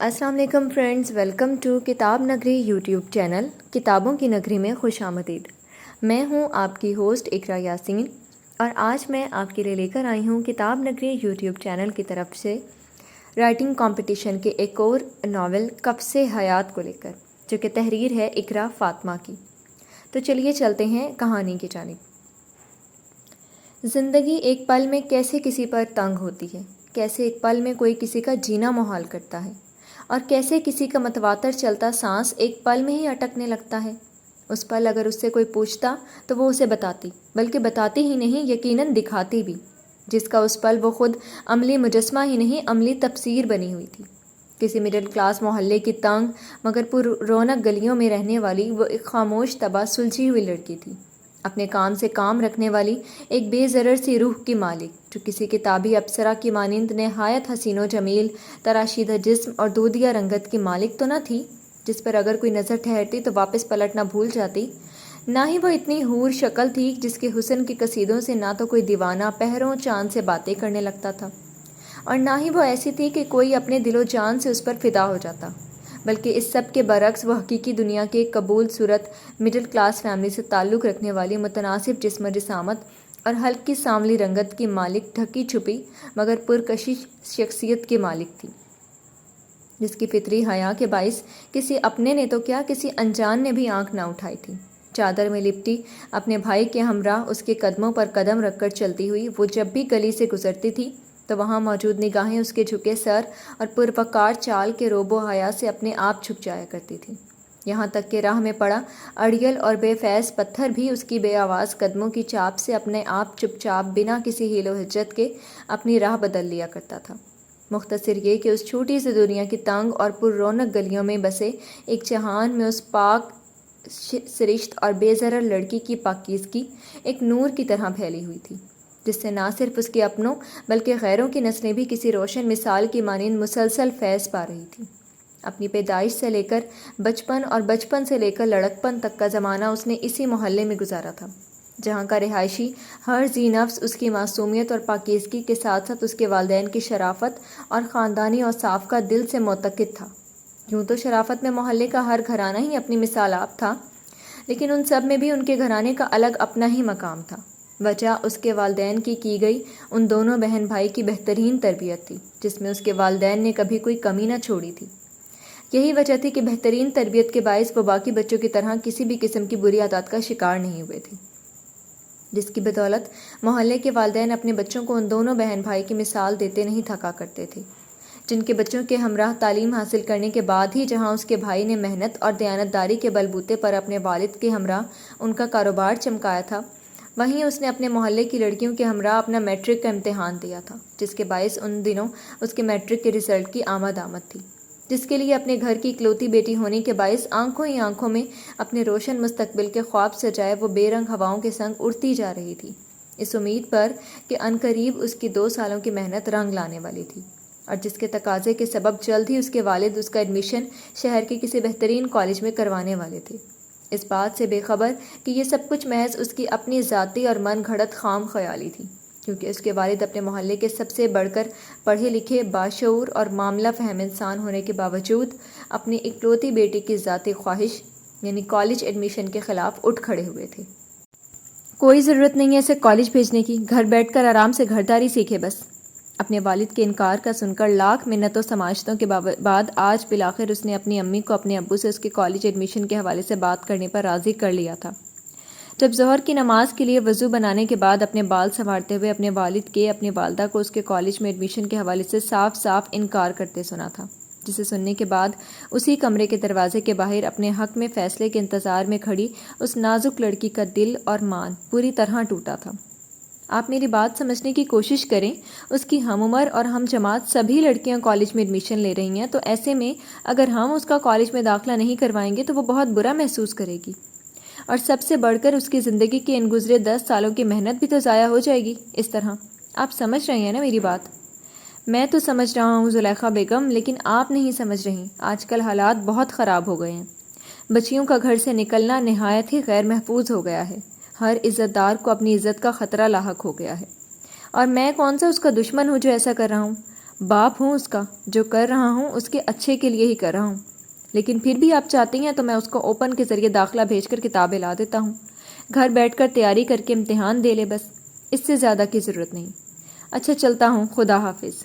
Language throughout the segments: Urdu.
السلام علیکم فرینڈز، ویلکم ٹو کتاب نگری یوٹیوب چینل کتابوں کی نگری میں خوش آمدید۔ میں ہوں آپ کی ہوسٹ اقرا یاسین، اور آج میں آپ کے لیے لے کر آئی ہوں کتاب نگری یوٹیوب چینل کی طرف سے رائٹنگ کمپٹیشن کے ایک اور ناول قفس حیات کو لے کر، جو کہ تحریر ہے اقرا فاطمہ کی۔ تو چلیے چلتے ہیں کہانی کی جانب۔ زندگی ایک پل میں کیسے کسی پر تنگ ہوتی ہے، کیسے ایک پل میں کوئی کسی کا جینا محال کرتا ہے، اور کیسے کسی کا متواتر چلتا سانس ایک پل میں ہی اٹکنے لگتا ہے۔ اس پل اگر اس سے کوئی پوچھتا تو وہ اسے بتاتی، بلکہ بتاتی ہی نہیں، یقیناً دکھاتی بھی، جس کا اس پل وہ خود عملی مجسمہ ہی نہیں، عملی تفسیر بنی ہوئی تھی۔ کسی مڈل کلاس محلے کی تنگ مگر پر رونق گلیوں میں رہنے والی وہ ایک خاموش طبع سلجھی ہوئی لڑکی تھی، اپنے کام سے کام رکھنے والی، ایک بے ضرر سی روح کی مالک، جو کسی کتابی اپسرا کی مانند نہایت حسین و جمیل تراشیدہ جسم اور دودھیا رنگت کی مالک تو نہ تھی، جس پر اگر کوئی نظر ٹھہرتی تو واپس پلٹنا بھول جاتی۔ نہ ہی وہ اتنی حور شکل تھی جس کے حسن کی قصیدوں سے نہ تو کوئی دیوانہ پہروں چاند سے باتیں کرنے لگتا تھا، اور نہ ہی وہ ایسی تھی کہ کوئی اپنے دل و جان سے اس پر فدا ہو جاتا، بلکہ اس سب کے برعکس وہ حقیقی دنیا کے ایک قبول صورت مڈل کلاس فیملی سے تعلق رکھنے والی متناسب جسم و جسامت اور ہلکی سانولی رنگت کی مالک، ڈھکی چھپی مگر پرکشش شخصیت کی مالک تھی، جس کی فطری حیا کے باعث کسی اپنے نے تو کیا، کسی انجان نے بھی آنکھ نہ اٹھائی تھی۔ چادر میں لپٹی اپنے بھائی کے ہمراہ اس کے قدموں پر قدم رکھ کر چلتی ہوئی وہ جب بھی گلی سے گزرتی تھی تو وہاں موجود نگاہیں اس کے جھکے سر اور پروقار چال کے روب و حیا سے اپنے آپ چھپ جایا کرتی تھی، یہاں تک کہ راہ میں پڑا اڑیل اور بے فیض پتھر بھی اس کی بے آواز قدموں کی چاپ سے اپنے آپ چپ چاپ بنا کسی حیل و حجت کے اپنی راہ بدل لیا کرتا تھا۔ مختصر یہ کہ اس چھوٹی سی دنیا کی تنگ اور پر رونق گلیوں میں بسے ایک جہان میں اس پاک سرشت اور بے ضرر لڑکی کی پاکیزگی ایک نور کی طرح پھیلی ہوئی تھی، جس سے نہ صرف اس کے اپنوں بلکہ غیروں کی نسلیں بھی کسی روشن مثال کی مانند مسلسل فیض پا رہی تھی۔ اپنی پیدائش سے لے کر بچپن اور بچپن سے لے کر لڑکپن تک کا زمانہ اس نے اسی محلے میں گزارا تھا، جہاں کا رہائشی ہر ذی نفس اس کی معصومیت اور پاکیزگی کے ساتھ ساتھ اس کے والدین کی شرافت اور خاندانی اوصاف کا دل سے معتقد تھا۔ یوں تو شرافت میں محلے کا ہر گھرانہ ہی اپنی مثال آپ تھا، لیکن ان سب میں بھی ان کے گھرانے کا الگ اپنا ہی مقام تھا۔ وجہ اس کے والدین کی گئی ان دونوں بہن بھائی کی بہترین تربیت تھی، جس میں اس کے والدین نے کبھی کوئی کمی نہ چھوڑی تھی۔ یہی وجہ تھی کہ بہترین تربیت کے باعث وہ باقی بچوں کی طرح کسی بھی قسم کی بری عادات کا شکار نہیں ہوئے تھے، جس کی بدولت محلے کے والدین اپنے بچوں کو ان دونوں بہن بھائی کی مثال دیتے نہیں تھکا کرتے تھے، جن کے بچوں کے ہمراہ تعلیم حاصل کرنے کے بعد ہی جہاں اس کے بھائی نے محنت اور دیانتداری کے بلبوتے پر اپنے والد کے ہمراہ ان کا کاروبار چمکایا تھا، وہیں اس نے اپنے محلے کی لڑکیوں کے ہمراہ اپنا میٹرک کا امتحان دیا تھا، جس کے باعث ان دنوں اس کے میٹرک کے رزلٹ کی آمد تھی، جس کے لیے اپنے گھر کی اکلوتی بیٹی ہونے کے باعث آنکھوں ہی آنکھوں میں اپنے روشن مستقبل کے خواب سجائے وہ بے رنگ ہواؤں کے سنگ اڑتی جا رہی تھی، اس امید پر کہ عنقریب اس کی 2 سالوں کی محنت رنگ لانے والی تھی، اور جس کے تقاضے کے سبب جلد ہی اس کے والد اس کا ایڈمیشن شہر کے کسی بہترین کالج میں کروانے والے تھے، اس بات سے بے خبر کہ یہ سب کچھ محض اس کی اپنی ذاتی اور من گھڑت خام خیالی تھی، کیونکہ اس کے والد اپنے محلے کے سب سے بڑھ کر پڑھے لکھے، باشعور اور معاملہ فہم انسان ہونے کے باوجود اپنی اکلوتی بیٹی کی ذاتی خواہش یعنی کالج ایڈمیشن کے خلاف اٹھ کھڑے ہوئے تھے۔ کوئی ضرورت نہیں ہے اسے کالج بھیجنے کی، گھر بیٹھ کر آرام سے گھرداری سیکھے بس۔ اپنے والد کے انکار کا سن کر لاکھ منتوں سماجتوں کے بعد آج بالآخر اس نے اپنی امی کو اپنے ابو سے اس کے کالج ایڈمیشن کے حوالے سے بات کرنے پر راضی کر لیا تھا۔ جب ظہر کی نماز کے لیے وضو بنانے کے بعد اپنے بال سنوارتے ہوئے اپنے والد کے اپنی والدہ کو اس کے کالج میں ایڈمیشن کے حوالے سے صاف صاف انکار کرتے سنا تھا، جسے سننے کے بعد اسی کمرے کے دروازے کے باہر اپنے حق میں فیصلے کے انتظار میں کھڑی اس نازک لڑکی کا دل اور مان پوری طرح ٹوٹا تھا۔ آپ میری بات سمجھنے کی کوشش کریں، اس کی ہم عمر اور ہم جماعت سبھی لڑکیاں کالج میں ایڈمیشن لے رہی ہیں، تو ایسے میں اگر ہم اس کا کالج میں داخلہ نہیں کروائیں گے تو وہ بہت برا محسوس کرے گی، اور سب سے بڑھ کر اس کی زندگی کے ان گزرے 10 سالوں کی محنت بھی تو ضائع ہو جائے گی۔ اس طرح آپ سمجھ رہے ہیں نا میری بات؟ میں تو سمجھ رہا ہوں زلیخا بیگم، لیکن آپ نہیں سمجھ رہی۔ آج کل حالات بہت خراب ہو گئے ہیں، بچیوں کا گھر سے نکلنا نہایت ہی غیر محفوظ ہو گیا ہے، ہر عزت دار کو اپنی عزت کا خطرہ لاحق ہو گیا ہے، اور میں کون سا اس کا دشمن ہوں جو ایسا کر رہا ہوں؟ باپ ہوں اس کا، جو کر رہا ہوں اس کے اچھے کے لیے ہی کر رہا ہوں، لیکن پھر بھی آپ چاہتی ہیں تو میں اس کو اوپن کے ذریعے داخلہ بھیج کر کتابیں لا دیتا ہوں، گھر بیٹھ کر تیاری کر کے امتحان دے لے، بس اس سے زیادہ کی ضرورت نہیں۔ اچھا چلتا ہوں، خدا حافظ۔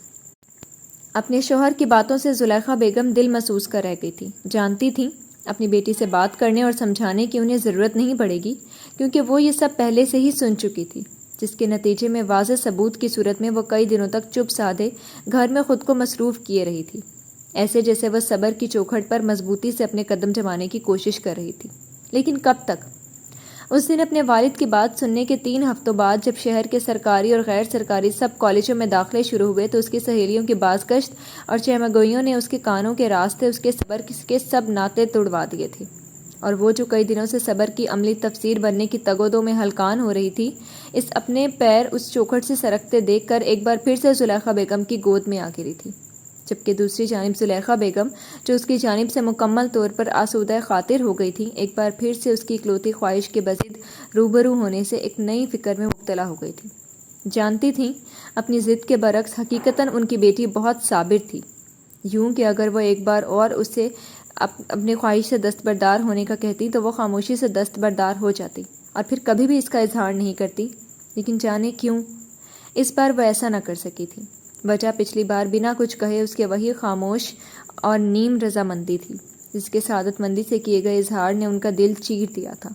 اپنے شوہر کی باتوں سے زلیخا بیگم دل محسوس کر رہ گئی تھی، جانتی تھیں اپنی بیٹی سے بات کرنے اور سمجھانے کی انہیں ضرورت نہیں پڑے گی، کیونکہ وہ یہ سب پہلے سے ہی سن چکی تھی، جس کے نتیجے میں واضح ثبوت کی صورت میں وہ کئی دنوں تک چپ سادھے گھر میں خود کو مصروف کیے رہی تھی، ایسے جیسے وہ صبر کی چوکھٹ پر مضبوطی سے اپنے قدم جمانے کی کوشش کر رہی تھی۔ لیکن کب تک؟ اس دن اپنے والد کی بات سننے کے 3 ہفتوں بعد جب شہر کے سرکاری اور غیر سرکاری سب کالجوں میں داخلے شروع ہوئے تو اس کی سہیلیوں کی بازگشت اور چہمگوئیوں نے اس کے کانوں کے راستے اس کے صبر کے سب ناطے توڑوا دیے تھے، اور وہ جو کئی دنوں سے صبر کی عملی تفسیر بننے کی تگودوں میں ہلکان ہو رہی تھی، اس اپنے پیر اس چوکھٹ سے سرکتے دیکھ کر ایک بار پھر سے زلیخا بیگم کی گود میں آ گری تھی، جبکہ دوسری جانب زلیخا بیگم جو اس کی جانب سے مکمل طور پر آسودہ خاطر ہو گئی تھی، ایک بار پھر سے اس کی اکلوتی خواہش کے بضد روبرو ہونے سے ایک نئی فکر میں مبتلا ہو گئی تھی۔ جانتی تھیں اپنی ضد کے برعکس حقیقتاً ان کی بیٹی بہت صابر تھی، یوں کہ اگر وہ ایک بار اور اسے اپنی خواہش سے دستبردار ہونے کا کہتی تو وہ خاموشی سے دستبردار ہو جاتی اور پھر کبھی بھی اس کا اظہار نہیں کرتی، لیکن جانے کیوں اس بار وہ ایسا نہ کر سکی تھی۔ وجہ پچھلی بار بنا کچھ کہے اس کے وہی خاموش اور نیم رضامندی تھی، جس کے سعادت مندی سے کیے گئے اظہار نے ان کا دل چیر دیا تھا،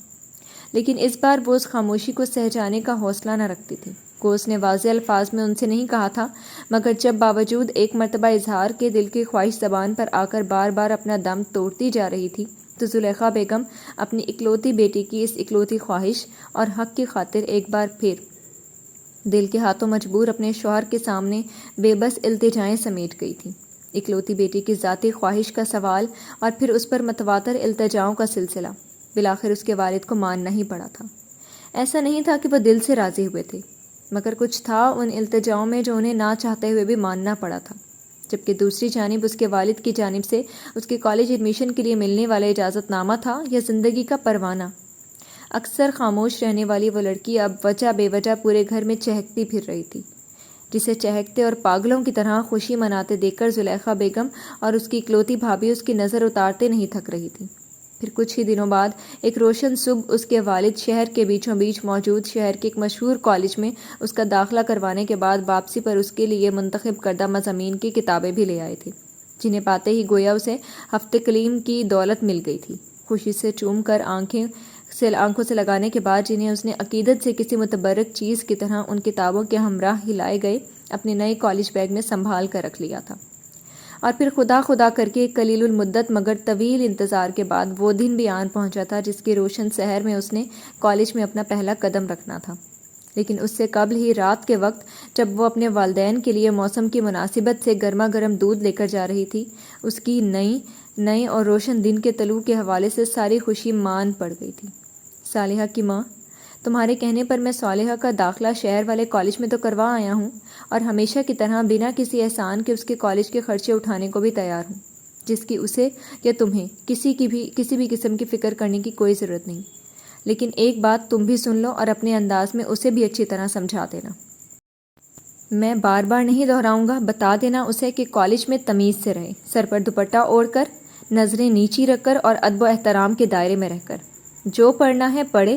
لیکن اس بار وہ اس خاموشی کو سہ جانے کا حوصلہ نہ رکھتی تھی۔ کو اس نے واضح الفاظ میں ان سے نہیں کہا تھا، مگر جب باوجود ایک مرتبہ اظہار کے دل کی خواہش زبان پر آ کر بار بار اپنا دم توڑتی جا رہی تھی تو زلیخا بیگم اپنی اکلوتی بیٹی کی اس اکلوتی خواہش اور حق کی خاطر ایک بار پھر دل کے ہاتھوں مجبور اپنے شوہر کے سامنے بے بس التجائیں سمیٹ گئی تھی۔ اکلوتی بیٹی کی ذاتی خواہش کا سوال اور پھر اس پر متواتر التجاؤں کا سلسلہ بالآخر اس کے والد کو ماننا ہی پڑا تھا۔ ایسا نہیں تھا کہ وہ دل سے راضی ہوئے تھے، مگر کچھ تھا ان التجاؤں میں جو انہیں نہ چاہتے ہوئے بھی ماننا پڑا تھا، جبکہ دوسری جانب اس کے والد کی جانب سے اس کے کالج ایڈمیشن کے لیے ملنے والا اجازت نامہ تھا یا زندگی کا پروانہ۔ اکثر خاموش رہنے والی وہ لڑکی اب وجہ بے وجہ پورے گھر میں چہکتی پھر رہی تھی، جسے چہکتے اور پاگلوں کی طرح خوشی مناتے دیکھ کر زلیخا بیگم اور اس کی اکلوتی بھابھی اس کی نظر اتارتے نہیں تھک رہی تھی۔ پھر کچھ ہی دنوں بعد ایک روشن صبح اس کے والد شہر کے بیچوں بیچ موجود شہر کے ایک مشہور کالج میں اس کا داخلہ کروانے کے بعد واپسی پر اس کے لیے منتخب کردہ مضامین کی کتابیں بھی لے آئے تھے، جنہیں پاتے ہی گویا اسے ہفتے کلیم کی دولت مل گئی تھی۔ خوشی سے چوم کر آنکھوں سے لگانے کے بعد جنہیں اس نے عقیدت سے کسی متبرک چیز کی طرح ان کتابوں کے ہمراہ ہی لائے گئے اپنے نئے کالج بیگ میں سنبھال کر رکھ لیا تھا، اور پھر خدا خدا کر کے قلیل المدت مگر طویل انتظار کے بعد وہ دن بھی آن پہنچا تھا جس کی روشن سحر میں اس نے کالج میں اپنا پہلا قدم رکھنا تھا۔ لیکن اس سے قبل ہی رات کے وقت جب وہ اپنے والدین کے لیے موسم کی مناسبت سے گرما گرم دودھ لے کر جا رہی تھی، اس کی نئی اور روشن دن کے طلوع کے حوالے سے ساری خوشی مان پڑ گئی تھی۔ صالحہ کی ماں، تمہارے کہنے پر میں صالحہ کا داخلہ شہر والے کالج میں تو کروا آیا ہوں، اور ہمیشہ کی طرح بنا کسی احسان کے اس کے کالج کے خرچے اٹھانے کو بھی تیار ہوں، جس کی اسے یا تمہیں کسی بھی قسم کی فکر کرنے کی کوئی ضرورت نہیں۔ لیکن ایک بات تم بھی سن لو اور اپنے انداز میں اسے بھی اچھی طرح سمجھا دینا۔ میں بار بار نہیں دہراؤں گا، بتا دینا اسے کہ کالج میں تمیز سے رہے، سر پر دوپٹہ اوڑھ کر، نظریں نیچی رکھ کر اور ادب و احترام کے دائرے میں رہ کر۔ جو پڑھنا ہے پڑھے،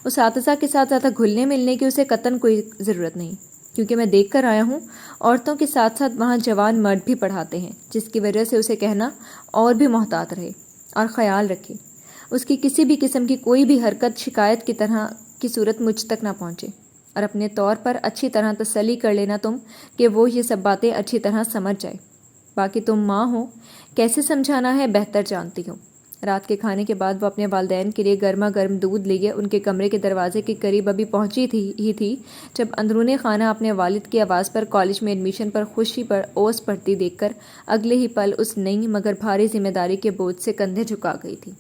اساتذہ کے ساتھ زیادہ گھلنے ملنے کی اسے قطعاً کوئی ضرورت نہیں، کیونکہ میں دیکھ کر آیا ہوں عورتوں کے ساتھ ساتھ وہاں جوان مرد بھی پڑھاتے ہیں، جس کی وجہ سے اسے کہنا اور بھی محتاط رہے اور خیال رکھے اس کی کسی بھی قسم کی کوئی بھی حرکت شکایت کی طرح کی صورت مجھ تک نہ پہنچے، اور اپنے طور پر اچھی طرح تسلی کر لینا تم کہ وہ یہ سب باتیں اچھی طرح سمجھ جائے۔ باقی تم ماں ہو، کیسے سمجھانا ہے بہتر جانتی ہو۔ رات کے کھانے کے بعد وہ اپنے والدین کے لیے گرما گرم دودھ لیے ان کے کمرے کے دروازے کے قریب ابھی پہنچی تھی جب اندرون خانہ اپنے والد کی آواز پر کالج میں ایڈمیشن پر خوشی پر اوس پڑتی دیکھ کر اگلے ہی پل اس نئی مگر بھاری ذمہ داری کے بوجھ سے کندھے جھکا گئی تھی۔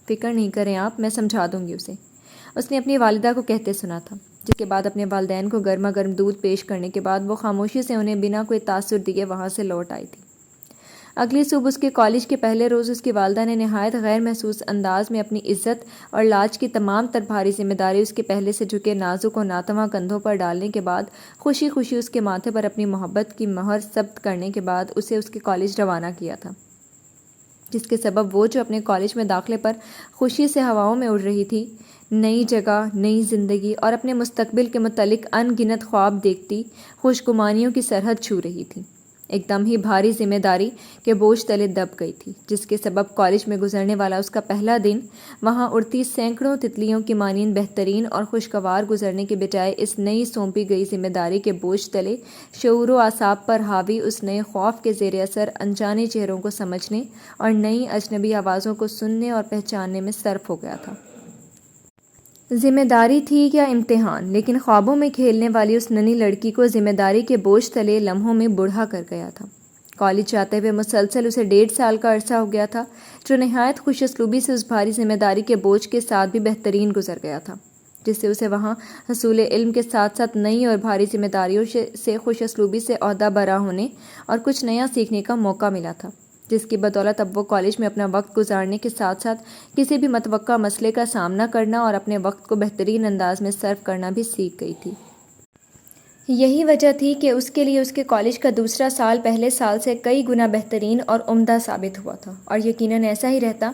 فکر نہیں کریں آپ، میں سمجھا دوں گی اسے، اس نے اپنی والدہ کو کہتے سنا تھا، جس کے بعد اپنے والدین کو گرما گرم دودھ پیش کرنے کے بعد وہ خاموشی سے انہیں بنا کوئی تاثر دیے وہاں سے لوٹ آئی تھی۔ اگلی صبح اس کے کالج کے پہلے روز اس کی والدہ نے نہایت غیر محسوس انداز میں اپنی عزت اور لاج کی تمام تر بھاری ذمہ داری اس کے پہلے سے جھکے نازک و ناتواں کندھوں پر ڈالنے کے بعد خوشی خوشی اس کے ماتھے پر اپنی محبت کی مہر ثبت کرنے کے بعد اسے اس کے کالج روانہ کیا تھا، جس کے سبب وہ جو اپنے کالج میں داخلے پر خوشی سے ہواؤں میں اڑ رہی تھی، نئی جگہ، نئی زندگی اور اپنے مستقبل کے متعلق ان گنت خواب دیکھتی خوشگمانیوں کی سرحد چھو رہی تھی، ایک دم ہی بھاری ذمہ داری کے بوجھ تلے دب گئی تھی، جس کے سبب کالج میں گزرنے والا اس کا پہلا دن وہاں اڑتی سینکڑوں تتلیوں کی مانند بہترین اور خوشگوار گزرنے کے بجائے اس نئی سونپی گئی ذمہ داری کے بوجھ تلے شعور و اعصاب پر حاوی اس نئے خوف کے زیر اثر انجانے چہروں کو سمجھنے اور نئی اجنبی آوازوں کو سننے اور پہچاننے میں صرف ہو گیا تھا۔ ذمہ داری تھی یا امتحان، لیکن خوابوں میں کھیلنے والی اس ننھی لڑکی کو ذمہ داری کے بوجھ تلے لمحوں میں بوڑھا کر گیا تھا۔ کالج جاتے ہوئے مسلسل اسے 1.5 سال کا عرصہ ہو گیا تھا، جو نہایت خوش اسلوبی سے اس بھاری ذمہ داری کے بوجھ کے ساتھ بھی بہترین گزر گیا تھا، جس سے اسے وہاں حصول علم کے ساتھ ساتھ نئی اور بھاری ذمہ داریوں سے خوش اسلوبی سے عہدہ برا ہونے اور کچھ نیا سیکھنے کا موقع ملا تھا، جس کی بدولت اب وہ کالج میں اپنا وقت گزارنے کے ساتھ ساتھ کسی بھی متوقع مسئلے کا سامنا کرنا اور اپنے وقت کو بہترین انداز میں صرف کرنا بھی سیکھ گئی تھی۔ یہی وجہ تھی کہ اس کے لیے اس کے کالج کا دوسرا سال پہلے سال سے کئی گنا بہترین اور عمدہ ثابت ہوا تھا، اور یقیناً ایسا ہی رہتا۔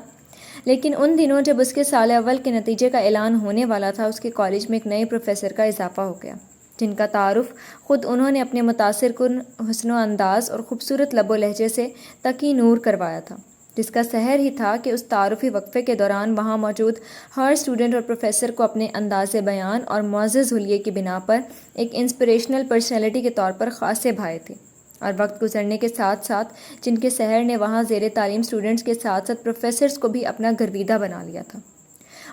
لیکن ان دنوں جب اس کے سال اول کے نتیجے کا اعلان ہونے والا تھا، اس کے کالج میں ایک نئے پروفیسر کا اضافہ ہو گیا، جن کا تعارف خود انہوں نے اپنے متاثر کن حسن و انداز اور خوبصورت لب و لہجے سے تقی نور کروایا تھا، جس کا سحر ہی تھا کہ اس تعارفی وقفے کے دوران وہاں موجود ہر اسٹوڈنٹ اور پروفیسر کو اپنے انداز بیان اور معزز حلیے کی بنا پر ایک انسپریشنل پرسنالٹی کے طور پر خاصے بھائے تھے، اور وقت گزرنے کے ساتھ ساتھ جن کے سحر نے وہاں زیر تعلیم اسٹوڈنٹس کے ساتھ ساتھ پروفیسرز کو بھی اپنا گرویدہ بنا لیا تھا،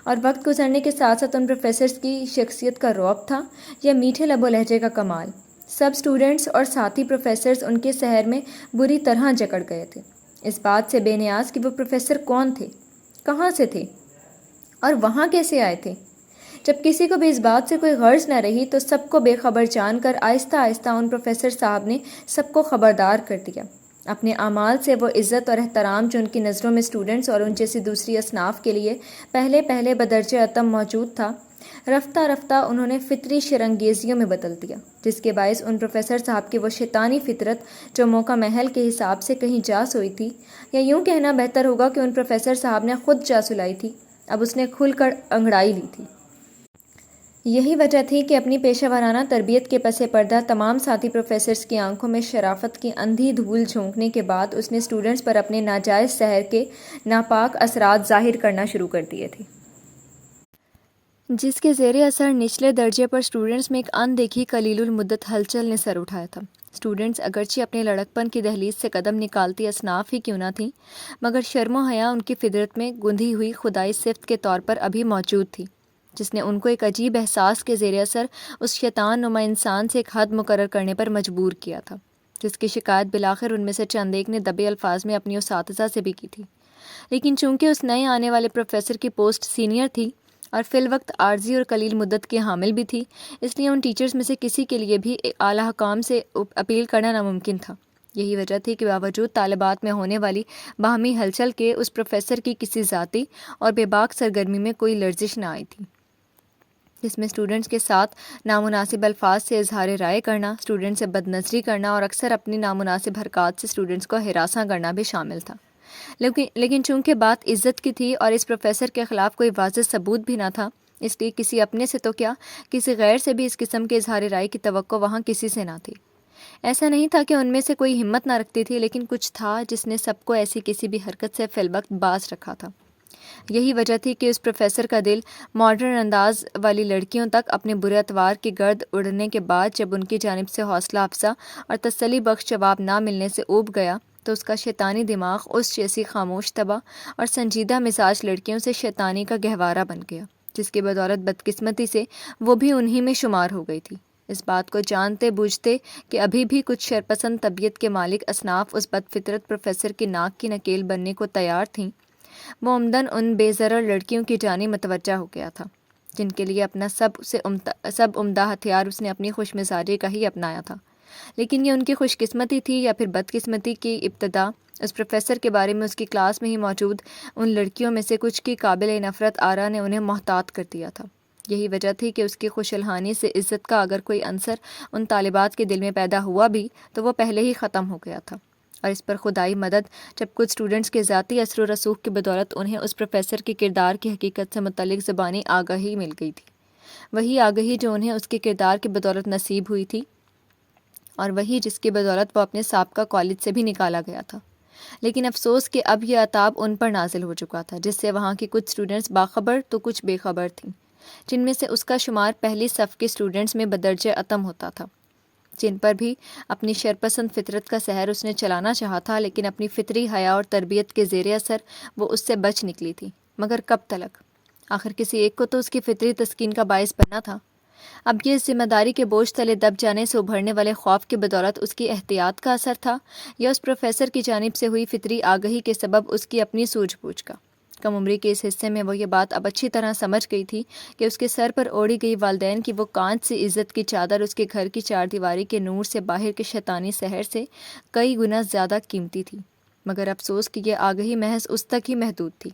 اور وقت گزرنے کے ساتھ ساتھ ان پروفیسرز کی شخصیت کا رعب تھا یا میٹھے لب و لہجے کا کمال، سب اسٹوڈنٹس اور ساتھی پروفیسرز ان کے سحر میں بری طرح جکڑ گئے تھے، اس بات سے بے نیاز کہ وہ پروفیسر کون تھے، کہاں سے تھے اور وہاں کیسے آئے تھے۔ جب کسی کو بھی اس بات سے کوئی غرض نہ رہی تو سب کو بے خبر جان کر آہستہ آہستہ ان پروفیسر صاحب نے سب کو خبردار کر دیا۔ اپنے اعمال سے وہ عزت اور احترام جو ان کی نظروں میں اسٹوڈنٹس اور ان جیسی دوسری اصناف کے لیے پہلے بدرجہ عتم موجود تھا، رفتہ رفتہ انہوں نے فطری شرنگیزیوں میں بدل دیا، جس کے باعث ان پروفیسر صاحب کی وہ شیطانی فطرت جو موقع محل کے حساب سے کہیں جا سوئی تھی، یا یوں کہنا بہتر ہوگا کہ ان پروفیسر صاحب نے خود جا سلائی تھی، اب اس نے کھل کر انگڑائی لی تھی۔ یہی وجہ تھی کہ اپنی پیشہ ورانہ تربیت کے پس پردہ تمام ساتھی پروفیسرز کی آنکھوں میں شرافت کی اندھی دھول جھونکنے کے بعد اس نے اسٹوڈنٹس پر اپنے ناجائز سحر کے ناپاک اثرات ظاہر کرنا شروع کر دیے تھے، جس کے زیر اثر نچلے درجے پر اسٹوڈنٹس میں ایک اندیکھی قلیل المدت ہلچل نے سر اٹھایا تھا۔ اسٹوڈنٹس اگرچہ اپنے لڑکپن کی دہلیز سے قدم نکالتی اصناف ہی کیوں نہ تھیں، مگر شرم و حیا ان کی فطرت میں گندھی ہوئی خدائی صفت کے طور پر ابھی موجود تھی، جس نے ان کو ایک عجیب احساس کے زیر اثر اس شیطان نما انسان سے ایک حد مقرر کرنے پر مجبور کیا تھا، جس کی شکایت بالآخر ان میں سے چند ایک نے دبے الفاظ میں اپنی اساتذہ سے بھی کی تھی۔ لیکن چونکہ اس نئے آنے والے پروفیسر کی پوسٹ سینئر تھی اور فی الوقت عارضی اور قلیل مدت کی حامل بھی تھی، اس لیے ان ٹیچرز میں سے کسی کے لیے بھی اعلیٰ حکام سے اپیل کرنا ناممکن تھا۔ یہی وجہ تھی کہ باوجود طالبات میں ہونے والی باہمی ہلچل کے اس پروفیسر کی کسی ذاتی اور بے باک سرگرمی میں کوئی لرزش نہ آئی تھی، جس میں اسٹوڈنٹس کے ساتھ نامناسب الفاظ سے اظہار رائے کرنا، اسٹوڈنٹ سے بد نظری کرنا اور اکثر اپنی نامناسب حرکات سے اسٹوڈنٹس کو ہراساں کرنا بھی شامل تھا۔ لیکن چونکہ بات عزت کی تھی اور اس پروفیسر کے خلاف کوئی واضح ثبوت بھی نہ تھا، اس لیے کسی اپنے سے تو کیا، کسی غیر سے بھی اس قسم کے اظہار رائے کی توقع وہاں کسی سے نہ تھی۔ ایسا نہیں تھا کہ ان میں سے کوئی ہمت نہ رکھتی تھی، لیکن کچھ تھا جس نے سب کو ایسی کسی بھی حرکت سے فی الوقت باز رکھا تھا۔ یہی وجہ تھی کہ اس پروفیسر کا دل ماڈرن انداز والی لڑکیوں تک اپنے برے اتوار کی گرد اڑنے کے بعد جب ان کی جانب سے حوصلہ افزا اور تسلی بخش جواب نہ ملنے سے اوب گیا تو اس کا شیطانی دماغ اس جیسی خاموش طبع اور سنجیدہ مزاج لڑکیوں سے شیطانی کا گہوارہ بن گیا، جس کی بدولت بدقسمتی سے وہ بھی انہی میں شمار ہو گئی تھی۔ اس بات کو جانتے بوجھتے کہ ابھی بھی کچھ شرپسند طبیعت کے مالک اصناف اس بد فطرت پروفیسر کی ناک کی نکیل بننے کو تیار تھیں، وہ عمدن ان بے ضرر لڑکیوں کی جانب متوجہ ہو گیا تھا، جن کے لیے اپنا سب عمدہ ہتھیار اس نے اپنی خوش مزاجی کا ہی اپنایا تھا، لیکن یہ ان کی خوش قسمتی تھی یا پھر بدقسمتی کی ابتدا اس پروفیسر کے بارے میں اس کی کلاس میں ہی موجود ان لڑکیوں میں سے کچھ کی قابل نفرت آرا نے انہیں محتاط کر دیا تھا۔ یہی وجہ تھی کہ اس کی خوش الحانی سے عزت کا اگر کوئی عنصر ان طالبات کے دل میں پیدا ہوا بھی تو وہ پہلے ہی ختم ہو گیا تھا، اور اس پر خدائی مدد جب کچھ اسٹوڈنٹس کے ذاتی اثر و رسوخ کی بدولت انہیں اس پروفیسر کے کردار کی حقیقت سے متعلق زبانی آگاہی مل گئی تھی، وہی آگاہی جو انہیں اس کے کردار کی بدولت نصیب ہوئی تھی، اور وہی جس کی بدولت وہ اپنے سابقہ کالج سے بھی نکالا گیا تھا۔ لیکن افسوس کہ اب یہ عتاب ان پر نازل ہو چکا تھا، جس سے وہاں کی کچھ اسٹوڈنٹس باخبر تو کچھ بے خبر تھیں، جن میں سے اس کا شمار پہلی صف کے اسٹوڈنٹس میں بدرجہ اتم ہوتا تھا، جن پر بھی اپنی شرپسند فطرت کا سحر اس نے چلانا چاہا تھا، لیکن اپنی فطری حیا اور تربیت کے زیر اثر وہ اس سے بچ نکلی تھی۔ مگر کب تلک؟ آخر کسی ایک کو تو اس کی فطری تسکین کا باعث بننا تھا۔ اب یہ اس ذمہ داری کے بوجھ تلے دب جانے سے ابھرنے والے خوف کی بدولت اس کی احتیاط کا اثر تھا، یا اس پروفیسر کی جانب سے ہوئی فطری آگہی کے سبب اس کی اپنی سوجھ بوجھ کا؟ کم عمری کے اس حصے میں وہ یہ بات اب اچھی طرح سمجھ گئی تھی کہ اس کے سر پر اوڑھی گئی والدین کی وہ کانچ سی عزت کی چادر اس کے گھر کی چار دیواری کے نور سے باہر کے شیطانی سحر سے کئی گنا زیادہ قیمتی تھی۔ مگر افسوس کہ یہ آگہی محض اس تک ہی محدود تھی،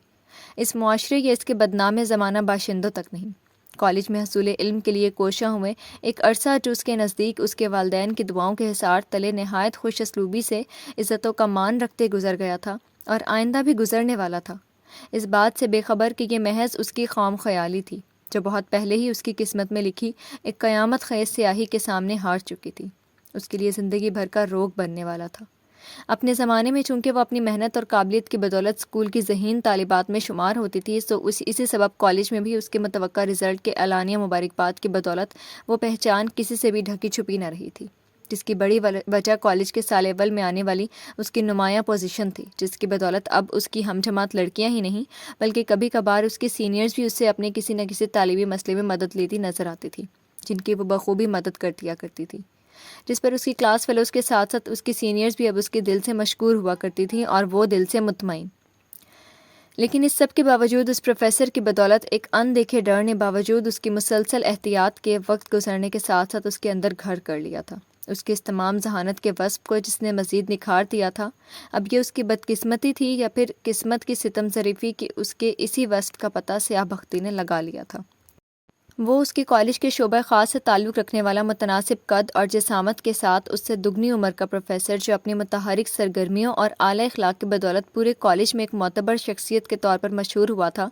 اس معاشرے یا اس کے بدنام زمانہ باشندوں تک نہیں۔ کالج میں حصول علم کے لیے کوشاں ہوئے ایک عرصہ جو اس کے نزدیک اس کے والدین کی دعاؤں کے حصار تلے نہایت خوش اسلوبی سے عزتوں کا مان رکھتے گزر گیا تھا، اور آئندہ بھی گزرنے والا تھا، اس بات سے بے خبر کہ یہ محض اس کی خام خیالی تھی جو بہت پہلے ہی اس کی قسمت میں لکھی ایک قیامت خیز سیاہی کے سامنے ہار چکی تھی، اس کے لیے زندگی بھر کا روگ بننے والا تھا۔ اپنے زمانے میں چونکہ وہ اپنی محنت اور قابلیت کی بدولت اسکول کی ذہین طالبات میں شمار ہوتی تھی، تو اسی سبب کالج میں بھی اس کے متوقع رزلٹ کے اعلانیہ مبارکباد کی بدولت وہ پہچان کسی سے بھی ڈھکی چھپی نہ رہی تھی، جس کی بڑی وجہ کالج کے سال اول میں آنے والی اس کی نمایاں پوزیشن تھی، جس کی بدولت اب اس کی ہم جماعت لڑکیاں ہی نہیں بلکہ کبھی کبھار اس کے سینئرز بھی اس سے اپنے کسی نہ کسی طالبی مسئلے میں مدد لیتی نظر آتی تھی، جن کی وہ بخوبی مدد کر دیا کرتی تھی، جس پر اس کی کلاس فیلوز کے ساتھ ساتھ اس کی سینئرز بھی اب اس کے دل سے مشکور ہوا کرتی تھیں اور وہ دل سے مطمئن۔ لیکن اس سب کے باوجود اس پروفیسر کی بدولت ایک ان دیکھے ڈر نے باوجود اس کی مسلسل احتیاط کے وقت گزرنے کے ساتھ ساتھ اس کے اندر گھر کر لیا تھا۔ اس کے اس تمام ذہانت کے وصف کو جس نے مزید نکھار دیا تھا، اب یہ اس کی بدقسمتی تھی یا پھر قسمت کی ستم ظریفی کہ اس کے اسی وصف کا پتہ سیاہ بختی نے لگا لیا تھا۔ وہ اس کے کالج کے شعبہ خاص سے تعلق رکھنے والا متناسب قد اور جسامت کے ساتھ اس سے دگنی عمر کا پروفیسر جو اپنی متحرک سرگرمیوں اور اعلی اخلاق کی بدولت پورے کالج میں ایک معتبر شخصیت کے طور پر مشہور ہوا تھا،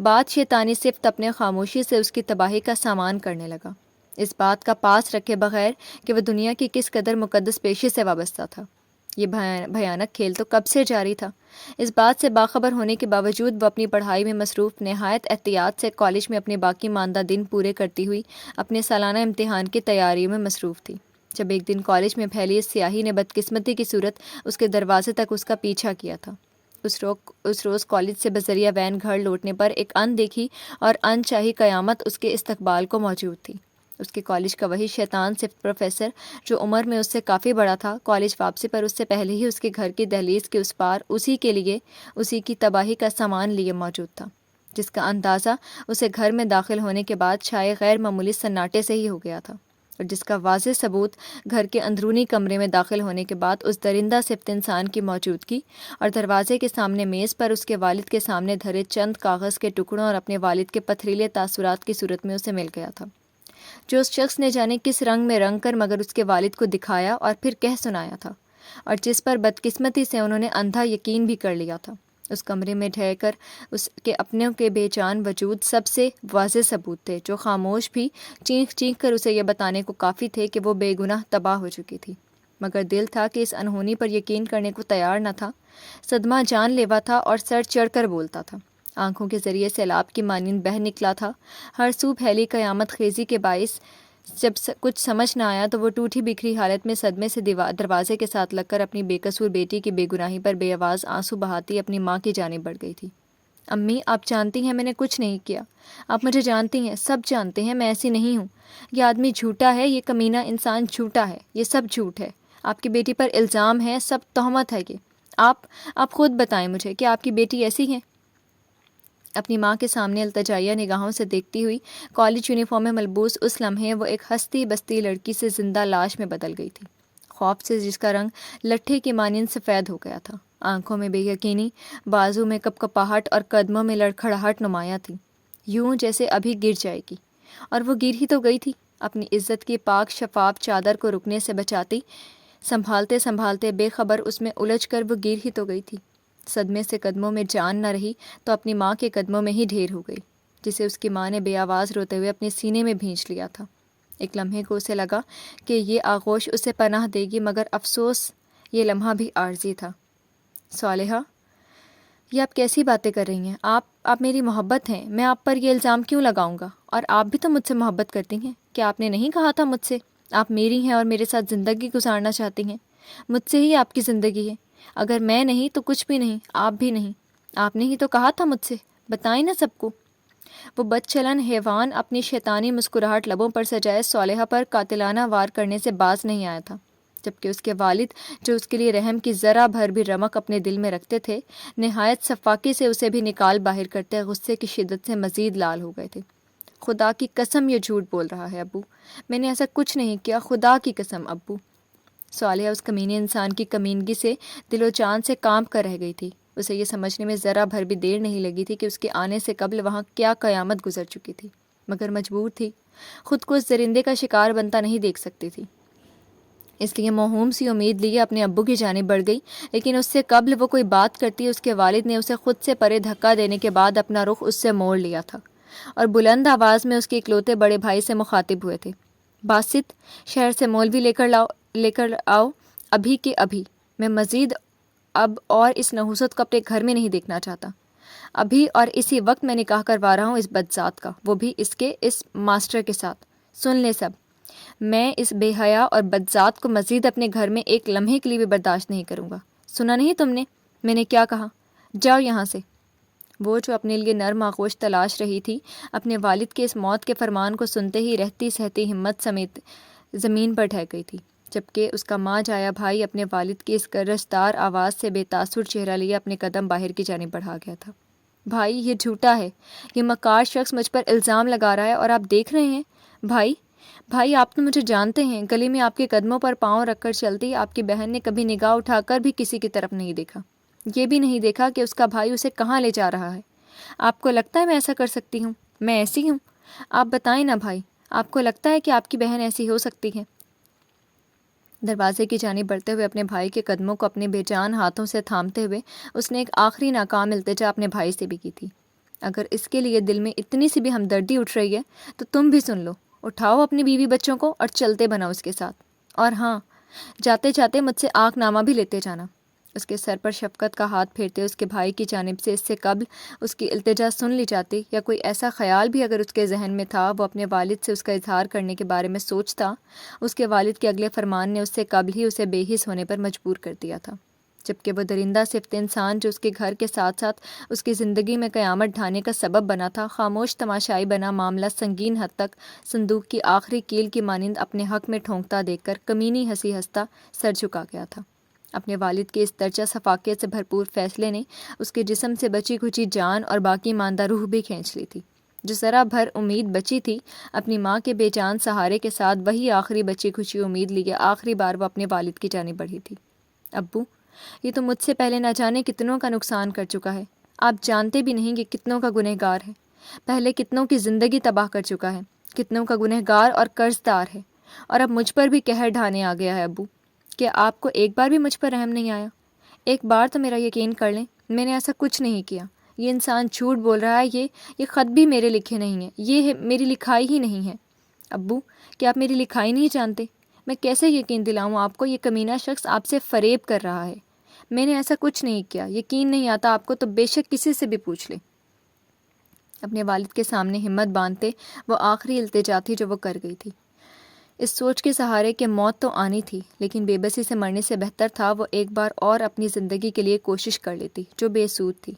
بات شیطانی صفت اپنے خاموشی سے اس کی تباہی کا سامان کرنے لگا، اس بات کا پاس رکھے بغیر کہ وہ دنیا کی کس قدر مقدس پیشے سے وابستہ تھا۔ یہ بھیانک کھیل تو کب سے جاری تھا؟ اس بات سے باخبر ہونے کے باوجود وہ اپنی پڑھائی میں مصروف نہایت احتیاط سے کالج میں اپنے باقی ماندہ دن پورے کرتی ہوئی اپنے سالانہ امتحان کی تیاریوں میں مصروف تھی، جب ایک دن کالج میں پھیلی اس سیاہی نے بدقسمتی کی صورت اس کے دروازے تک اس کا پیچھا کیا تھا۔ اس روز کالج سے بذریعہ وین گھر لوٹنے پر ایک ان دیکھی اور ان چاہی قیامت اس کے استقبال کو موجود تھی۔ اس کے کالج کا وہی شیطان صفت پروفیسر جو عمر میں اس سے کافی بڑا تھا، کالج واپسی پر اس سے پہلے ہی اس کے گھر کی دہلیز کے اس پار اسی کے لیے اسی کی تباہی کا سامان لیے موجود تھا، جس کا اندازہ اسے گھر میں داخل ہونے کے بعد چھائے غیر معمولی سناٹے سے ہی ہو گیا تھا، اور جس کا واضح ثبوت گھر کے اندرونی کمرے میں داخل ہونے کے بعد اس درندہ صفت انسان کی موجودگی اور دروازے کے سامنے میز پر اس کے والد کے سامنے دھرے چند کاغذ کے ٹکڑوں اور اپنے والد کے پتھریلے تاثرات کی صورت میں اسے مل گیا تھا، جو اس شخص نے جانے کس رنگ میں رنگ کر مگر اس کے والد کو دکھایا اور پھر کہہ سنایا تھا، اور جس پر بدقسمتی سے انہوں نے اندھا یقین بھی کر لیا تھا۔ اس کمرے میں ڈھہ کر اس کے اپنوں کے بے جان وجود سب سے واضح ثبوت تھے، جو خاموش بھی چینخ چینخ کر اسے یہ بتانے کو کافی تھے کہ وہ بے گناہ تباہ ہو چکی تھی، مگر دل تھا کہ اس انہونی پر یقین کرنے کو تیار نہ تھا، صدمہ جان لیوا تھا اور سر چڑھ کر بولتا تھا، آنکھوں کے ذریعے سیلاب کی مانند بہہ نکلا تھا، ہر سو پھیلی قیامت خیزی کے باعث جب کچھ سمجھ نہ آیا تو وہ ٹوٹی بکھری حالت میں صدمے سے دروازے کے ساتھ لگ کر اپنی بے قصور بیٹی کی بے گناہی پر بے آواز آنسو بہاتی اپنی ماں کی جانب بڑھ گئی تھی۔ امی، آپ جانتی ہیں میں نے کچھ نہیں کیا، آپ مجھے جانتی ہیں، سب جانتے ہیں میں ایسی نہیں ہوں، یہ آدمی جھوٹا ہے، یہ کمینہ انسان جھوٹا ہے، یہ سب جھوٹ ہے، آپ کی بیٹی پر الزام ہے، سب تہمت ہے یہ، آپ خود بتائیں مجھے کہ آپ کی بیٹی ایسی ہے؟ اپنی ماں کے سامنے التجائیہ نگاہوں سے دیکھتی ہوئی کالج یونیفارم میں ملبوس اس لمحے وہ ایک ہستی بستی لڑکی سے زندہ لاش میں بدل گئی تھی۔ خوف سے جس کا رنگ لٹھے کی مانند سفید ہو گیا تھا، آنکھوں میں بے یقینی، بازو میں کپکپاہٹ اور قدموں میں لڑکھڑاہٹ نمایاں تھی، یوں جیسے ابھی گر جائے گی۔ اور وہ گر ہی تو گئی تھی، اپنی عزت کی پاک شفاف چادر کو رکنے سے بچاتی، سنبھالتے سنبھالتے بے خبر اس میں الجھ کر وہ گر ہی تو گئی تھی۔ صدمے سے قدموں میں جان نہ رہی تو اپنی ماں کے قدموں میں ہی ڈھیر ہو گئی، جسے اس کی ماں نے بے آواز روتے ہوئے اپنے سینے میں بھینچ لیا تھا۔ ایک لمحے کو اسے لگا کہ یہ آغوش اسے پناہ دے گی، مگر افسوس یہ لمحہ بھی عارضی تھا۔ صالحہ، یہ آپ کیسی باتیں کر رہی ہیں؟ آپ میری محبت ہیں، میں آپ پر یہ الزام کیوں لگاؤں گا؟ اور آپ بھی تو مجھ سے محبت کرتی ہیں، کیا آپ نے نہیں کہا تھا مجھ سے آپ میری ہیں اور میرے ساتھ زندگی گزارنا چاہتی ہیں؟ مجھ سے ہی آپ کی زندگی ہے، اگر میں نہیں تو کچھ بھی نہیں، آپ بھی نہیں۔ آپ نے ہی تو کہا تھا مجھ سے، بتائیں نا سب کو۔ وہ بد چلن حیوان اپنی شیطانی مسکراہٹ لبوں پر سجائے صالحہ پر قاتلانہ وار کرنے سے باز نہیں آیا تھا، جبکہ اس کے والد، جو اس کے لیے رحم کی ذرا بھر بھی رمق اپنے دل میں رکھتے تھے، نہایت صفاقی سے اسے بھی نکال باہر کرتے غصے کی شدت سے مزید لال ہو گئے تھے۔ خدا کی قسم یہ جھوٹ بول رہا ہے ابو، میں نے ایسا کچھ نہیں کیا، خدا کی قسم ابو۔ صالحہ اس کمینے انسان کی کمینگی سے دل و جان سے کانپ کر رہ گئی تھی۔ اسے یہ سمجھنے میں ذرا بھر بھی دیر نہیں لگی تھی کہ اس کے آنے سے قبل وہاں کیا قیامت گزر چکی تھی، مگر مجبور تھی، خود کو اس درندے کا شکار بنتا نہیں دیکھ سکتی تھی، اس لیے موہوم سی امید لیے اپنے ابو کی جانب بڑھ گئی۔ لیکن اس سے قبل وہ کوئی بات کرتی، اس کے والد نے اسے خود سے پرے دھکا دینے کے بعد اپنا رخ اس سے موڑ لیا تھا اور بلند آواز میں اس کے اکلوتے بڑے بھائی سے مخاطب ہوئے تھے۔ باسط، شہر سے مولوی لے کر آؤ، ابھی کے ابھی، میں مزید اب اور اس نحوست کو اپنے گھر میں نہیں دیکھنا چاہتا۔ ابھی اور اسی وقت میں نکاح کروا رہا ہوں اس بدذات کا، وہ بھی اس ماسٹر کے ساتھ۔ سن لے سب، میں اس بے حیا اور بدذات کو مزید اپنے گھر میں ایک لمحے کے لیے بھی برداشت نہیں کروں گا۔ سنا نہیں تم نے میں نے کیا کہا؟ جاؤ یہاں سے۔ وہ جو اپنے لیے نرم آغوش تلاش رہی تھی، اپنے والد کے اس موت کے فرمان کو سنتے ہی رہتی سہتی ہمت سمیت زمین پر ڈھہ گئی تھی، جبکہ اس کا ماں جایا بھائی اپنے والد کی اس گرجدار آواز سے بے تاثر چہرہ لیے اپنے قدم باہر کی جانب بڑھا گیا تھا۔ بھائی، یہ جھوٹا ہے، یہ مکار شخص مجھ پر الزام لگا رہا ہے اور آپ دیکھ رہے ہیں۔ بھائی آپ تو مجھے جانتے ہیں، گلی میں آپ کے قدموں پر پاؤں رکھ کر چلتی آپ کی بہن نے کبھی نگاہ اٹھا کر بھی کسی کی طرف نہیں دیکھا، یہ بھی نہیں دیکھا کہ اس کا بھائی اسے کہاں لے جا رہا ہے۔ آپ کو لگتا ہے میں ایسا کر سکتی ہوں؟ میں ایسی ہوں؟ آپ بتائیں نا بھائی، آپ کو لگتا ہے کہ آپ کی بہن ایسی ہو سکتی ہے؟ دروازے کی جانب بڑھتے ہوئے اپنے بھائی کے قدموں کو اپنے بے جان ہاتھوں سے تھامتے ہوئے اس نے ایک آخری ناکام التجا اپنے بھائی سے بھی کی تھی۔ اگر اس کے لیے دل میں اتنی سی بھی ہمدردی اٹھ رہی ہے تو تم بھی سن لو، اٹھاؤ اپنی بیوی بچوں کو اور چلتے بناؤ اس کے ساتھ، اور ہاں، جاتے جاتے مجھ سے آنکھ نامہ بھی لیتے جانا۔ اس کے سر پر شفقت کا ہاتھ پھیرتے اس کے بھائی کی جانب سے اس سے قبل اس کی التجا سن لی جاتی، یا کوئی ایسا خیال بھی اگر اس کے ذہن میں تھا وہ اپنے والد سے اس کا اظہار کرنے کے بارے میں سوچتا، اس کے والد کے اگلے فرمان نے اس سے قبل ہی اسے بے حس ہونے پر مجبور کر دیا تھا، جبکہ وہ درندہ صفت انسان جو اس کے گھر کے ساتھ ساتھ اس کی زندگی میں قیامت ڈھانے کا سبب بنا تھا، خاموش تماشائی بنا معاملہ سنگین حد تک صندوق کی آخری کیل کی مانند اپنے حق میں ٹھونکتا دیکھ کر کمینی ہنسی ہنستا سر جھکا گیا تھا۔ اپنے والد کے اس درجہ صفاقیت سے بھرپور فیصلے نے اس کے جسم سے بچی کھچی جان اور باقی ماندہ روح بھی کھینچ لی تھی۔ جو ذرا بھر امید بچی تھی اپنی ماں کے بے جان سہارے کے ساتھ، وہی آخری بچی کھچی امید لیے آخری بار وہ اپنے والد کی جانب بڑھی تھی۔ ابو، یہ تو مجھ سے پہلے نہ جانے کتنوں کا نقصان کر چکا ہے، آپ جانتے بھی نہیں کہ کتنوں کا گنہگار ہے، پہلے کتنوں کی زندگی تباہ کر چکا ہے، کتنوں کا گنہگار اور قرض دار ہے، اور اب مجھ پر بھی قہر ڈھانے آ گیا ہے۔ ابو، کہ آپ کو ایک بار بھی مجھ پر رحم نہیں آیا؟ ایک بار تو میرا یقین کر لیں، میں نے ایسا کچھ نہیں کیا، یہ انسان جھوٹ بول رہا ہے، یہ خط بھی میرے لکھے نہیں ہیں، یہ میری لکھائی ہی نہیں ہے۔ ابو، کہ آپ میری لکھائی نہیں جانتے؟ میں کیسے یقین دلاؤں آپ کو؟ یہ کمینہ شخص آپ سے فریب کر رہا ہے، میں نے ایسا کچھ نہیں کیا، یقین نہیں آتا آپ کو تو بے شک کسی سے بھی پوچھ لیں۔ اپنے والد کے سامنے ہمت باندھتے وہ آخری التجا تھی جو وہ کر گئی تھی، اس سوچ کے سہارے کہ موت تو آنی تھی، لیکن بے بسی سے مرنے سے بہتر تھا وہ ایک بار اور اپنی زندگی کے لیے کوشش کر لیتی جو بے سود تھی۔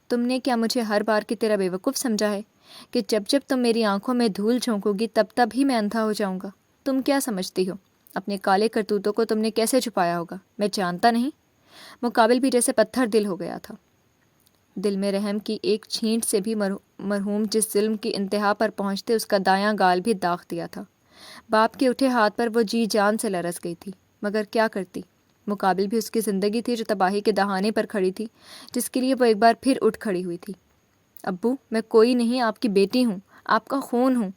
تم نے کیا مجھے ہر بار کی طرح بیوقوف سمجھا ہے کہ جب جب تم میری آنکھوں میں دھول جھونکو گی تب ہی میں اندھا ہو جاؤں گا؟ تم کیا سمجھتی ہو اپنے کالے کرتوتوں کو تم نے کیسے چھپایا ہوگا؟ میں جانتا نہیں۔ مقابل بھی جیسے پتھر دل ہو گیا تھا، دل میں رحم کی ایک چھینٹ سے بھی مرحوم جس ظلم کی انتہا پر پہنچتے اس کا دایاں گال بھی داغ دیا تھا۔ باپ کے اٹھے ہاتھ پر وہ جی جان سے لرز گئی تھی۔ مگر کیا کرتی، مقابل بھی اس کی زندگی تھی جو تباہی کے دہانے پر کھڑی تھی، جس کے لیے وہ ایک بار پھر اٹھ کھڑی ہوئی تھی۔ ابو، میں کوئی نہیں، آپ کی بیٹی ہوں، آپ کا خون ہوں،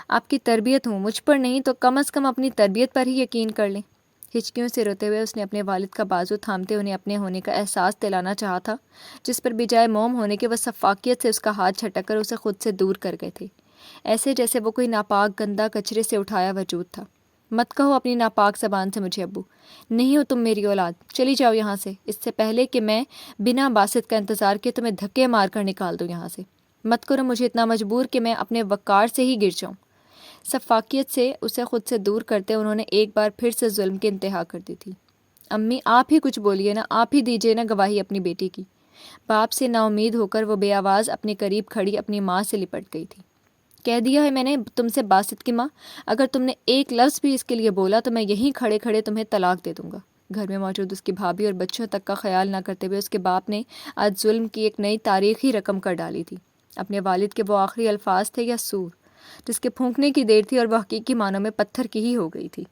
آپ کی تربیت ہوں، مجھ پر نہیں تو کم از کم اپنی تربیت پر ہی یقین کر لیں۔ ہچکیوں سے روتے ہوئے اس نے اپنے والد کا بازو تھامتے انہیں اپنے ہونے کا احساس دلانا چاہا تھا، جس پر بجائے موم ہونے کے وہ شفافیت سے اس کا ہاتھ جھٹک کر اسے خود سے دور کر گئے تھے، ایسے جیسے وہ کوئی ناپاک گندا کچرے سے اٹھایا وجود تھا۔ مت کہو اپنی ناپاک زبان سے مجھے ابو، نہیں ہو تم میری اولاد، چلی جاؤ یہاں سے، اس سے پہلے کہ میں بنا باسط کا انتظار کیے تمہیں دھکے مار کر نکال دوں یہاں سے۔ مت کرو مجھے اتنا مجبور کہ میں اپنے وقار سے ہی گر جاؤں۔ شفافیت سے اسے خود سے دور کرتے انہوں نے ایک بار پھر سے ظلم کی انتہا کر دی تھی۔ امی، آپ ہی کچھ بولیے نا، آپ ہی دیجیے نا گواہی اپنی بیٹی کی۔ باپ سے نا امید ہو کر وہ بے آواز اپنے قریب کھڑی اپنی ماں سے لپٹ گئی تھی۔ کہہ دیا ہے میں نے تم سے باسط کی ماں، اگر تم نے ایک لفظ بھی اس کے لیے بولا تو میں یہیں کھڑے کھڑے تمہیں طلاق دے دوں گا۔ گھر میں موجود اس کی بھابھی اور بچوں تک کا خیال نہ کرتے ہوئے اس کے باپ نے آج ظلم کی ایک نئی تاریخی رقم کر ڈالی تھی۔ اپنے والد کے وہ آخری الفاظ تھے یا سور جس کے پھونکنے کی دیر تھی اور وہ حقیقی معنوں میں پتھر کی ہی ہو گئی تھی۔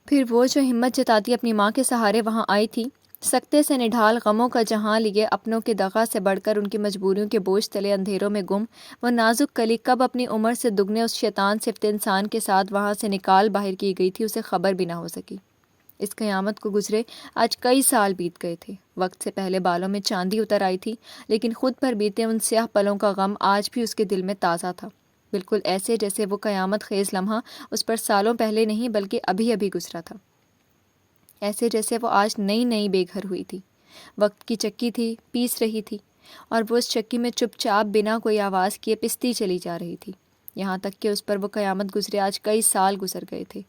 پھر وہ جو ہمت جتاتی اپنی ماں کے سہارے وہاں آئی تھی، سکتے سے نڈھال غموں کا جہاں لیے اپنوں کے دغا سے بڑھ کر ان کی مجبوریوں کے بوجھ تلے اندھیروں میں گم، وہ نازک کلی کب اپنی عمر سے دگنے اس شیطان صفت انسان کے ساتھ وہاں سے نکال باہر کی گئی تھی، اسے خبر بھی نہ ہو سکی۔ اس قیامت کو گزرے آج کئی سال بیت گئے تھے، وقت سے پہلے بالوں میں چاندی اتر آئی تھی، لیکن خود پر بیتے ان سیاہ پلوں کا غم آج بھی اس کے دل میں تازہ تھا، بالکل ایسے جیسے وہ قیامت خیز لمحہ اس پر سالوں پہلے نہیں بلکہ ابھی ابھی گزرا تھا، ایسے جیسے وہ آج نئی نئی بے گھر ہوئی تھی، وقت کی چکی تھی، پیس رہی تھی، اور وہ اس چکی میں چپ چاپ بنا کوئی آواز کیے پستی چلی جا رہی تھی، یہاں تک کہ اس پر وہ قیامت گزرے آج کئی سال گزر گئے تھے،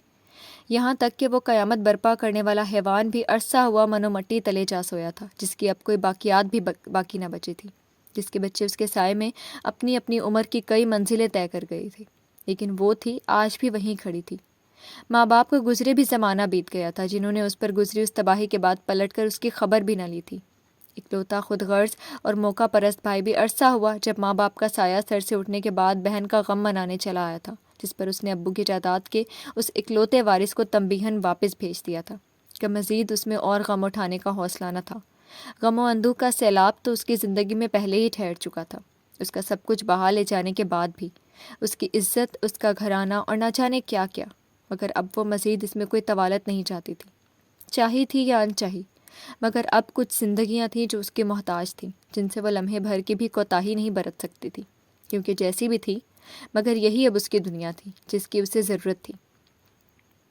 یہاں تک کہ وہ قیامت برپا کرنے والا حیوان بھی عرصہ ہوا منو مٹی تلے جا سویا تھا، جس کی اب کوئی باقیات بھی باقی نہ بچی تھی، جس کے بچے اس کے سائے میں اپنی اپنی عمر کی کئی منزلیں طے کر گئے تھے، لیکن وہ تھی آج بھی وہیں کھڑی تھی۔ ماں باپ کو گزرے بھی زمانہ بیت گیا تھا، جنہوں نے اس پر گزری اس تباہی کے بعد پلٹ کر اس کی خبر بھی نہ لی تھی۔ اکلوتا خود غرض اور موقع پرست بھائی بھی عرصہ ہوا جب ماں باپ کا سایہ سر سے اٹھنے کے بعد بہن کا غم منانے چلا آیا تھا، جس پر اس نے ابو کی جائیداد کے اس اکلوتے وارث کو تنبیہاً واپس بھیج دیا تھا کہ مزید اس میں اور غم اٹھانے کا حوصلہ نہ تھا۔ غم و اندوہ کا سیلاب تو اس کی زندگی میں پہلے ہی ٹھہر چکا تھا، اس کا سب کچھ بہا لے جانے کے بعد بھی، اس کی عزت، اس کا گھرانہ اور نہ جانے کیا کیا، مگر اب وہ مزید اس میں کوئی طوالت نہیں چاہتی تھی، چاہی تھی یا انچاہی، مگر اب کچھ زندگیاں تھیں جو اس کے محتاج تھیں، جن سے وہ لمحے بھر کی بھی کوتاہی نہیں برت سکتی تھی، کیونکہ جیسی بھی تھی مگر یہی اب اس کی دنیا تھی جس کی اسے ضرورت تھی،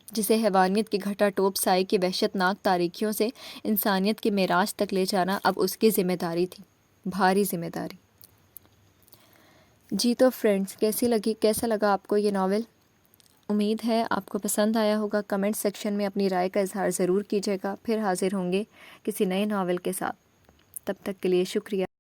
جسے حیوانیت کی گھٹا ٹوپ سائے کی وحشت ناک تاریکیوں سے انسانیت کے معراج تک لے جانا اب اس کی ذمہ داری تھی، بھاری ذمہ داری۔ جی تو فرینڈز، کیسا لگا آپ کو یہ ناول؟ امید ہے آپ کو پسند آیا ہوگا۔ کمنٹ سیکشن میں اپنی رائے کا اظہار ضرور کیجیے گا۔ پھر حاضر ہوں گے کسی نئے ناول کے ساتھ، تب تک کے لیے شکریہ۔